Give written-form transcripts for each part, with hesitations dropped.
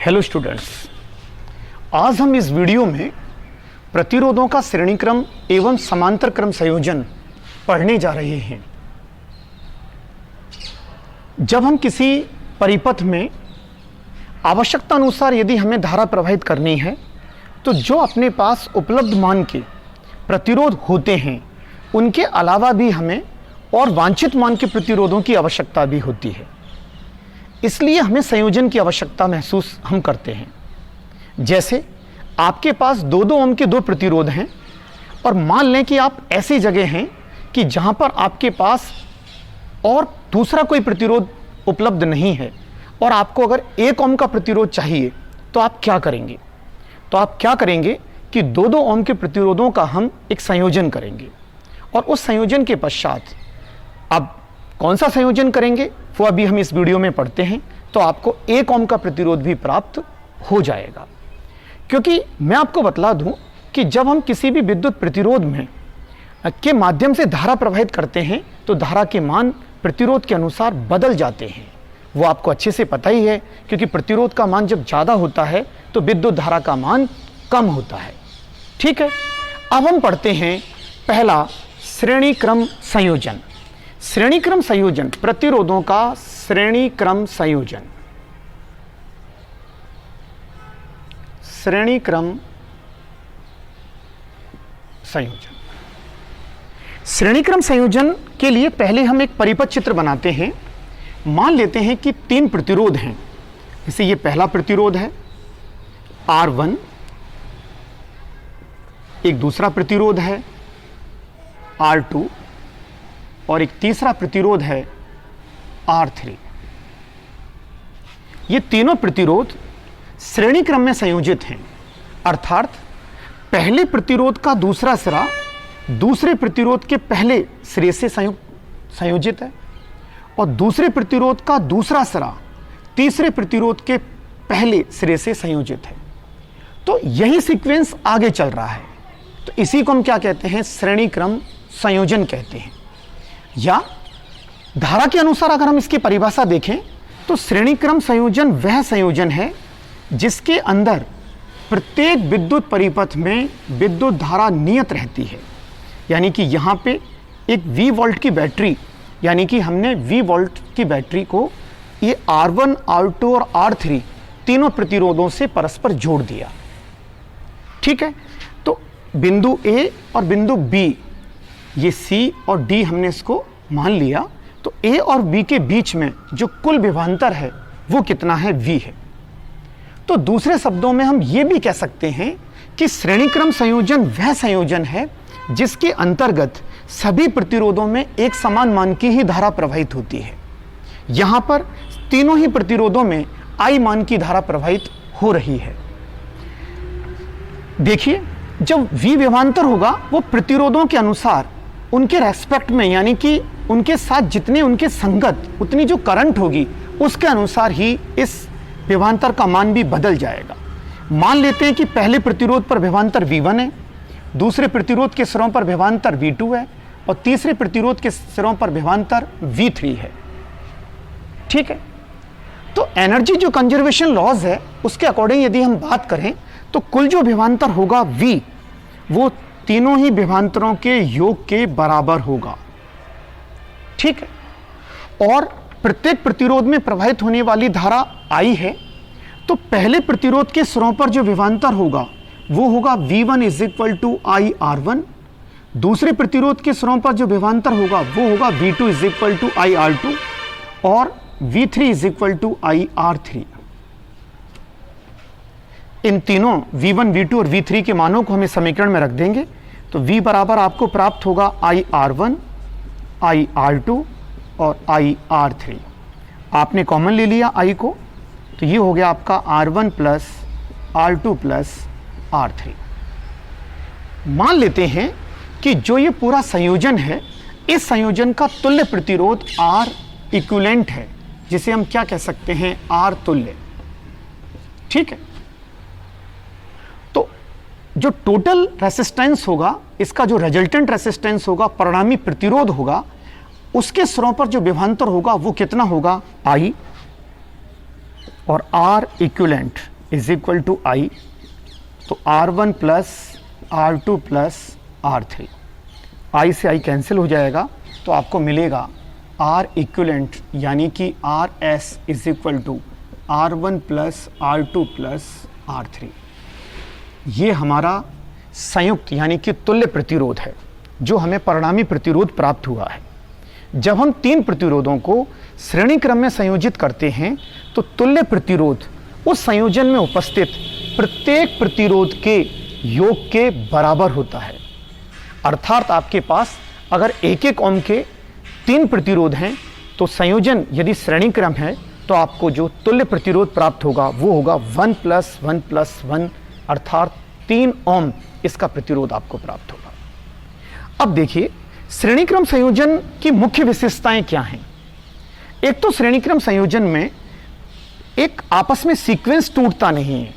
Hello students, आज हम इस वीडियो में प्रतिरोधों का श्रेणीक्रम एवं समांतर क्रम संयोजन पढ़ने जा रहे हैं। जब हम किसी परिपथ में आवश्यकता अनुसार यदि हमें धारा प्रवाहित करनी है तो जो अपने पास उपलब्ध मान के प्रतिरोध होते हैं उनके अलावा भी हमें और वांछित मान के प्रतिरोधों की आवश्यकता भी होती है। इसलिए हमें संयोजन की आवश्यकता महसूस हम करते हैं। जैसे आपके पास 2-2 ओम के 2 प्रतिरोध हैं और मान लें कि आप ऐसी जगह हैं कि जहां पर आपके पास और दूसरा कोई प्रतिरोध उपलब्ध नहीं है और आपको अगर 1 ओम का प्रतिरोध चाहिए तो आप क्या करेंगे? तो आप क्या करेंगे कि 2-2 ओम के प्रतिरोधों का हम एक संयोजन करेंगे और उस संयोजन के पश्चात अब कौन सा संयोजन करेंगे वो अभी हम इस वीडियो में पढ़ते हैं। तो आपको 1 ओम का प्रतिरोध भी प्राप्त हो जाएगा। क्योंकि मैं आपको बतला दूं कि जब हम किसी भी विद्युत प्रतिरोध में के माध्यम से धारा प्रवाहित करते हैं तो धारा के मान प्रतिरोध के अनुसार बदल जाते हैं। वो आपको अच्छे से पता ही है, क्योंकि प्रतिरोध का मान जब ज़्यादा होता है तो विद्युत धारा का मान कम होता है। ठीक है, अब हम पढ़ते हैं पहला श्रेणी क्रम संयोजन। श्रेणी क्रम संयोजन, प्रतिरोधों का श्रेणी क्रम संयोजन। श्रेणी क्रम संयोजन। श्रेणी क्रम संयोजन के लिए पहले हम एक परिपथ चित्र बनाते हैं। मान लेते हैं कि 3 प्रतिरोध हैं। जैसे ये पहला प्रतिरोध है R1, एक दूसरा प्रतिरोध है R2 और एक तीसरा प्रतिरोध है R3। ये तीनों प्रतिरोध श्रेणी क्रम में संयोजित हैं, अर्थात पहले प्रतिरोध का दूसरा सिरा दूसरे प्रतिरोध के पहले सिरे से संयोजित है और दूसरे प्रतिरोध का दूसरा सिरा तीसरे प्रतिरोध के पहले सिरे से संयोजित है। तो यही सीक्वेंस आगे चल रहा है। तो इसी को हम क्या कहते हैं? श्रेणी क्रम संयोजन कहते हैं। या धारा के अनुसार अगर हम इसकी परिभाषा देखें तो श्रेणी क्रम संयोजन वह संयोजन है जिसके अंदर प्रत्येक विद्युत परिपथ में विद्युत धारा नियत रहती है। यानी कि यहाँ पे एक V वोल्ट की बैटरी, यानी कि हमने V वोल्ट की बैटरी को ये R1, R2 और R3 तीनों प्रतिरोधों से परस्पर जोड़ दिया। ठीक है, तो बिंदु A और बिंदु B, ये C और D हमने इसको मान लिया। तो A और B के बीच में जो कुल विभवांतर है वो कितना है? V है। तो दूसरे शब्दों में हम ये भी कह सकते हैं कि श्रेणी क्रम संयोजन वह संयोजन है जिसके अंतर्गत सभी प्रतिरोधों में एक समान मान की ही धारा प्रवाहित होती है। यहां पर तीनों ही प्रतिरोधों में I मान की धारा प्रवाहित हो रही है। देखिए, जब V विभवांतर होगा वो प्रतिरोधों के अनुसार उनके रेस्पेक्ट में, यानी कि उनके साथ जितने उनके संगत उतनी जो करंट होगी उसके अनुसार ही इस विभवांतर का मान भी बदल जाएगा। मान लेते हैं कि पहले प्रतिरोध पर विभवांतर V1 है, दूसरे प्रतिरोध के सिरों पर विभवांतर V2 है और तीसरे प्रतिरोध के सिरों पर विभवांतर V3 है। ठीक है, तो एनर्जी जो कंजर्वेशन लॉज है उसके अकॉर्डिंग यदि हम बात करें तो कुल जो विभवांतर होगा V, वो तीनों ही विभवांतरों के योग के बराबर होगा। ठीक है, और प्रत्येक प्रतिरोध में प्रवाहित होने वाली धारा I है। तो पहले प्रतिरोध के सिरों पर जो विभवांतर होगा वो होगा V1 = IR1, दूसरे प्रतिरोध के सिरों पर जो विभवांतर होगा वो होगा V2 = IR2 और V3 = IR3। इन तीनों V1, V2 और V3 के मानों को हमें समीकरण में रख देंगे। तो V बराबर आपको प्राप्त होगा IR1, IR2 और IR3। आपने कॉमन ले लिया I को, तो ये हो गया आपका R1 + R2 + R3। मान लेते हैं कि जो ये पूरा संयोजन है, इस संयोजन का तुल्य प्रतिरोध R इक्विवेलेंट है, जिसे हम क्या कह सकते हैं? R तुल्य। ठीक है, तो जो टोटल रेसिस्टेंस होगा, इसका जो रिजल्टेंट रेसिस्टेंस होगा, परिणामी प्रतिरोध होगा, उसके सिरों पर जो विभवांतर होगा वो कितना होगा? I और R equivalent is equal to I, तो R1 plus R2 plus R3, आई से आई कैंसिल हो जाएगा तो आपको मिलेगा R इक्विवेलेंट यानी कि RS is equal to R1 plus R2 plus R3। ये हमारा संयुक्त यानी कि तुल्य प्रतिरोध है जो हमें परिणामी प्रतिरोध प्राप्त हुआ है। जब हम तीन प्रतिरोधों को श्रेणी क्रम में संयोजित करते हैं तो तुल्य प्रतिरोध उस संयोजन में उपस्थित प्रत्येक प्रतिरोध के योग के बराबर होता है। अर्थात आपके पास अगर एक एक ओम के तीन प्रतिरोध हैं तो संयोजन यदि श्रेणी क्रम है तो आपको जो तुल्य प्रतिरोध प्राप्त होगा वो होगा 1 + 1 + 1 अर्थात 3 ओम इसका प्रतिरोध आपको प्राप्त होगा। अब देखिए श्रेणी क्रम संयोजन की मुख्य विशेषताएं क्या हैं। एक तो श्रेणी क्रम संयोजन में एक आपस में सीक्वेंस टूटता नहीं है।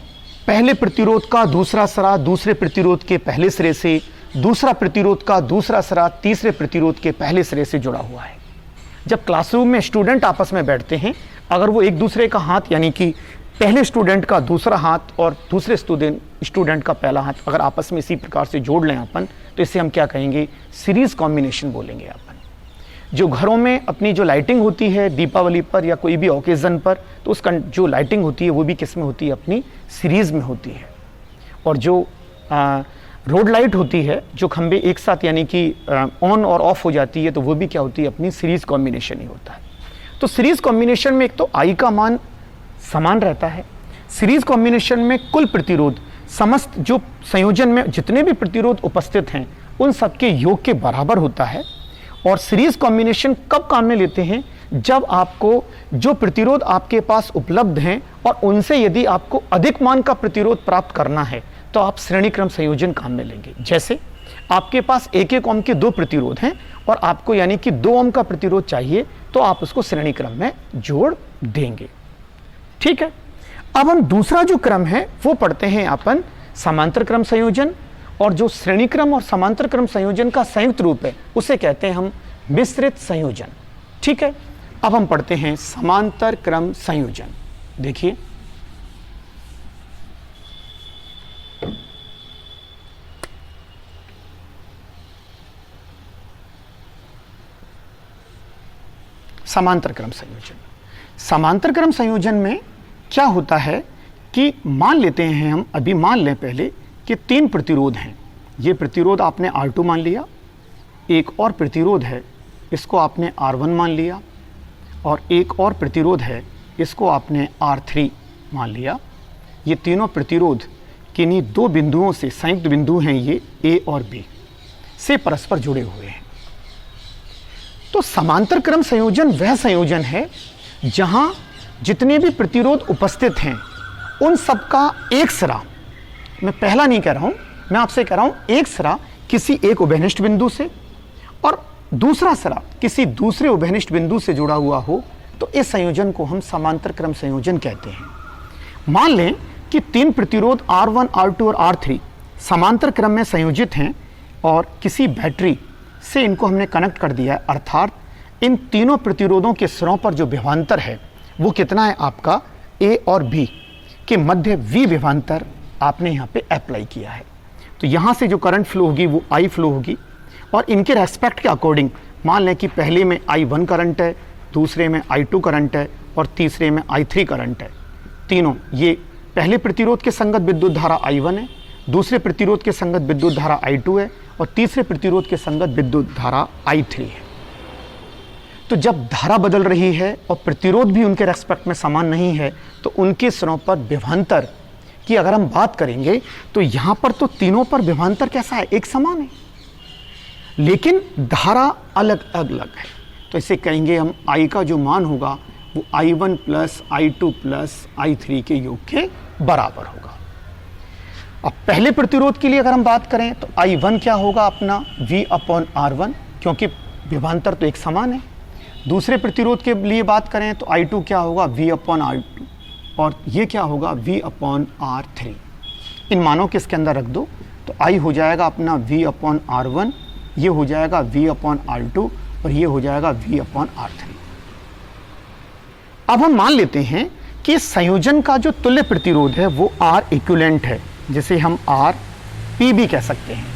पहले प्रतिरोध का दूसरा सिरा दूसरे प्रतिरोध के पहले सिरे से, दूसरा प्रतिरोध का दूसरा सिरा तीसरे प्रतिरोध के पहले सिरे से जुड़ा हुआ है। जब क्लासरूम में स्टूडेंट आपस में बैठते हैं, अगर वो एक दूसरे का हाथ यानी कि पहले स्टूडेंट का दूसरा हाथ और दूसरे स्टूडेंट का पहला हाथ अगर आपस में इसी प्रकार से जोड़ लें अपन, तो इसे हम क्या कहेंगे, सीरीज कॉम्बिनेशन बोलेंगे अपन। जो घरों में अपनी जो लाइटिंग होती है दीपावली पर या कोई भी ओकेजन पर, तो उसका जो लाइटिंग होती है वो भी किस में होती है, अपनी सीरीज में होती है। और जो रोड लाइट होती है, जो खंबे एक साथ यानी कि ऑन और ऑफ हो जाती है, तो वो भी क्या होती है, अपनी सीरीज कॉम्बिनेशन ही होता है। तो सीरीज कॉम्बिनेशन में एक तो आई का मान समान रहता है। सीरीज कॉम्बिनेशन में कुल प्रतिरोध समस्त जो संयोजन में जितने भी प्रतिरोध उपस्थित हैं उन सबके योग के बराबर होता है। और सीरीज कॉम्बिनेशन कब काम में लेते हैं, जब आपको जो प्रतिरोध आपके पास उपलब्ध हैं और उनसे यदि आपको अधिक मान का प्रतिरोध प्राप्त करना है तो आप श्रेणी क्रम संयोजन काम में लेंगे। जैसे आपके पास एक एक ओम के दो प्रतिरोध हैं और आपको यानी कि 2 ओम का प्रतिरोध चाहिए, तो आप उसको श्रेणी क्रम में जोड़ देंगे। ठीक है, अब हम दूसरा जो क्रम है वो पढ़ते हैं अपन समांतर क्रम संयोजन। और जो श्रेणी क्रम और समांतर क्रम संयोजन का संयुक्त रूप है उसे कहते हैं हम मिश्रित संयोजन। ठीक है, अब हम पढ़ते हैं समांतर क्रम संयोजन। देखिए समांतर क्रम संयोजन। समांतर क्रम संयोजन में क्या होता है कि मान लेते हैं हम, अभी मान लें पहले कि 3 प्रतिरोध हैं। ये प्रतिरोध आपने R2 मान लिया, एक और प्रतिरोध है इसको आपने R1 मान लिया, और एक और प्रतिरोध है इसको आपने R3 मान लिया। ये तीनों प्रतिरोध किन्हीं 2 बिंदुओं से, संयुक्त बिंदु हैं ये A और B से परस्पर जुड़े हुए हैं। तो समांतर क्रम संयोजन वह संयोजन है जहां जितने भी प्रतिरोध उपस्थित हैं उन सबका एक सिरा, मैं पहला नहीं कह रहा हूं, मैं आपसे कह रहा हूं एक सिरा किसी एक उभयनिष्ठ बिंदु से और दूसरा सिरा किसी दूसरे उभयनिष्ठ बिंदु से जुड़ा हुआ हो, तो इस संयोजन को हम समांतर क्रम संयोजन कहते हैं। मान लें कि 3 प्रतिरोध R1, R2 और R3 समांतर क्रम में संयोजित हैं और किसी बैटरी से इनको हमने कनेक्ट कर दिया है, अर्थात इन तीनों प्रतिरोधों के सिरों पर जो विभवांतर है वो कितना है, आपका A और B के मध्य V विभवांतर आपने यहाँ पे अप्लाई किया है। तो यहाँ से जो करंट फ्लो होगी वो I फ्लो होगी, और इनके रेस्पेक्ट के अकॉर्डिंग मान लें कि पहले में I1 करंट है, दूसरे में I2 करंट है और तीसरे में I3 करंट है। तीनों ये पहले प्रतिरोध के संगत विद्युत धारा I1 है, दूसरे प्रतिरोध के संगत विद्युत धारा I2 है और तीसरे प्रतिरोध के संगत विद्युत धारा I3 है। तो जब धारा बदल रही है और प्रतिरोध भी उनके रेस्पेक्ट में समान नहीं है, तो उनके सिरों पर विभवांतर की अगर हम बात करेंगे तो यहां पर तो तीनों पर विभवांतर कैसा है, एक समान है, लेकिन धारा अलग अलग है। तो इसे कहेंगे हम I का जो मान होगा वो I1 plus I2 plus I3 के योग के बराबर होगा। अब पहले प्रतिरोध के लिए अगर हम बात करें तो I1 क्या होगा, अपना V/R1, क्योंकि विभवांतर तो एक समान है। दूसरे प्रतिरोध के लिए बात करें तो I2 क्या होगा, V/R2, और ये क्या होगा, V/R3। इन मानों के इसके अंदर रख दो तो I हो जाएगा अपना V/R1, ये हो जाएगा V/R2 और ये हो जाएगा V/R3। अब हम मान लेते हैं कि संयोजन का जो तुल्य प्रतिरोध है वो आर इक्विवेलेंट है, जिसे हम आर पी भी कह सकते हैं।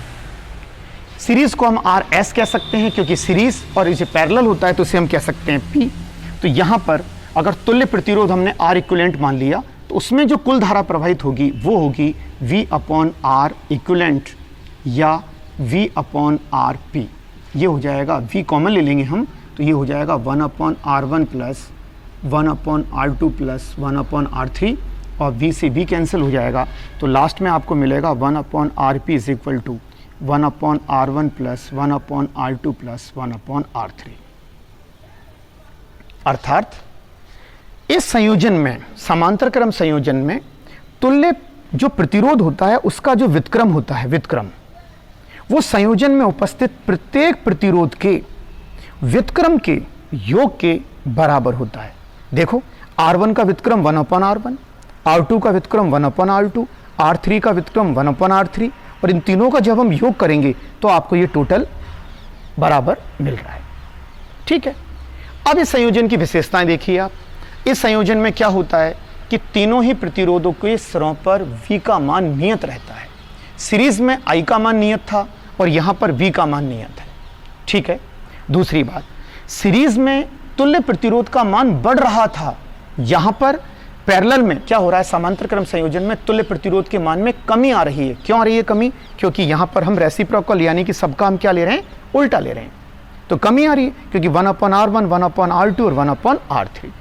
सीरीज को हम आर एस कह सकते हैं, क्योंकि सीरीज और इसे पैरेलल होता है तो इसे हम कह सकते हैं पी। तो यहां पर अगर तुल्य प्रतिरोध हमने आर इक्विवेलेंट मान लिया तो उसमें जो कुल धारा प्रवाहित होगी वो होगी V अपॉन आर इक्विवेलेंट या V अपॉन आर पी। ये हो जाएगा, V कॉमन ले लेंगे हम तो ये हो जाएगा 1 upon R1 plus 1 upon R2 plus 1 upon R3 और V से V कैंसिल हो जाएगा। तो लास्ट में आपको मिलेगा 1 upon R P is equal to 1 upon R1 plus 1 upon R2 plus 1 upon R3। अर्थात इस संयोजन में, समांतर क्रम संयोजन में तुल्य जो प्रतिरोध होता है उसका जो व्युत्क्रम होता है, व्युत्क्रम, वो संयोजन में उपस्थित प्रत्येक प्रतिरोध के व्युत्क्रम के योग के बराबर होता है। देखो, R1 का व्युत्क्रम 1 अपॉन R1, R2 का व्युत्क्रम 1 अपॉन R2, R3 का व्युत्क्रम 1 अपॉन R3, और इन तीनों का जब हम योग करेंगे तो आपको ये टोटल बराबर मिल रहा है। ठीक है, अब इस संयोजन की विशेषताएं देखिए आप। इस संयोजन में क्या होता है कि तीनों ही प्रतिरोधों के सिरों पर V का मान नियत रहता है। सीरीज में I का मान नियत था और यहां पर V का मान नियत है। ठीक है, दूसरी बात, सीरीज में तुल्य प्रतिरोध का मान बढ़ रहा था, यहां पर पैरेलल में क्या हो रहा है, समांतर क्रम संयोजन में तुल्य प्रतिरोध के मान में कमी आ रही है। क्यों आ रही है कमी? क्योंकि यहां पर हम रेसिप्रोकल यानी कि सबका हम क्या ले रहे हैं, उल्टा ले रहे हैं, तो कमी आ रही है, क्योंकि 1 अपॉन R1, 1 अपॉन R2 और 1 अपॉन R3।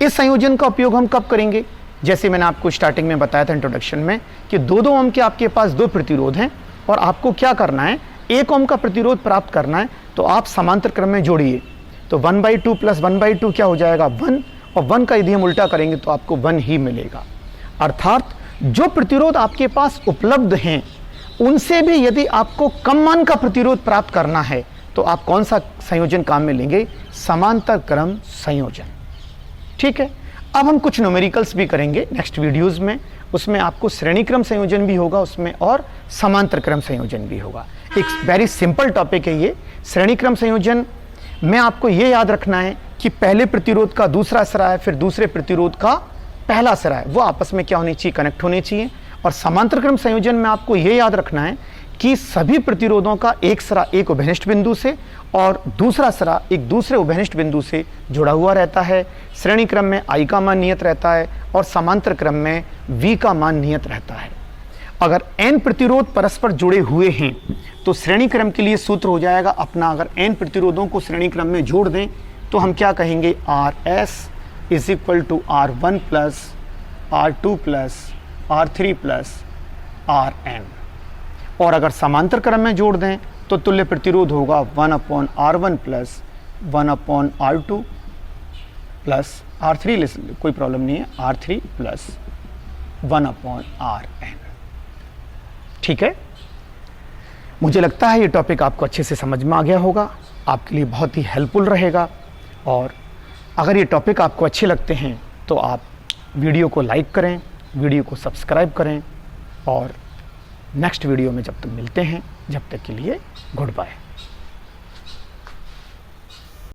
इस संयोजन का उपयोग हम कब करेंगे? जैसे मैंने आपको स्टार्टिंग में बताया था इंट्रोडक्शन में कि 2-2 ओम के आपके पास दो प्रतिरोध हैं और आपको क्या करना है, 1 ओम का प्रतिरोध प्राप्त करना है, तो आप समांतर क्रम में जोड़िए। तो 1/2 प्लस 1/2 क्या हो जाएगा, 1, और 1 का यदि हम उल्टा करेंगे तो आपको 1 ही मिलेगा। अर्थात जो प्रतिरोध आपके पास उपलब्ध हैं उनसे भी यदि आपको कम मान का प्रतिरोध प्राप्त करना है तो आप कौन सा संयोजन काम में लेंगे, समांतर क्रम संयोजन। ठीक है, अब हम कुछ न्यूमेरिकल्स भी करेंगे नेक्स्ट वीडियोस में, उसमें आपको श्रेणी क्रम संयोजन भी होगा उसमें और समांतर क्रम संयोजन भी होगा। एक वेरी सिंपल टॉपिक है ये। श्रेणी क्रम संयोजन में आपको ये याद रखना है कि पहले प्रतिरोध का दूसरा सिरा है, फिर दूसरे प्रतिरोध का पहला सिरा है, वो आपस में क्या होने चाहिए, कनेक्ट होने चाहिए। और समांतर क्रम संयोजन में आपको ये याद रखना है कि सभी प्रतिरोधों का एक सिरा एक उभयनिष्ठ बिंदु से और दूसरा सिरा एक दूसरे उभयनिष्ठ बिंदु से जुड़ा हुआ रहता है। श्रेणी क्रम में I का मान नियत रहता है और समांतर क्रम में V का मान नियत रहता है। अगर n प्रतिरोध परस्पर जुड़े हुए हैं तो श्रेणी क्रम के लिए सूत्र हो जाएगा अपना, अगर n प्रतिरोधों को श्रेणी क्रम में जोड़ दें तो हम क्या कहेंगे, RS is equal to R1 plus R2 plus R3 plus Rn। और अगर समांतर क्रम में जोड़ दें तो तुल्य प्रतिरोध होगा 1 upon R1 plus 1 upon R2 plus R3, कोई प्रॉब्लम नहीं है, R3 प्लस 1 अपॉन Rn। ठीक है, मुझे लगता है ये टॉपिक आपको अच्छे से समझ में आ गया होगा, आपके लिए बहुत ही हेल्पफुल रहेगा। और अगर ये टॉपिक आपको अच्छे लगते हैं तो आप वीडियो को लाइक करें, वीडियो को सब्सक्राइब करें, और नेक्स्ट वीडियो में जब तक मिलते हैं, जब तक के लिए गुड बाय।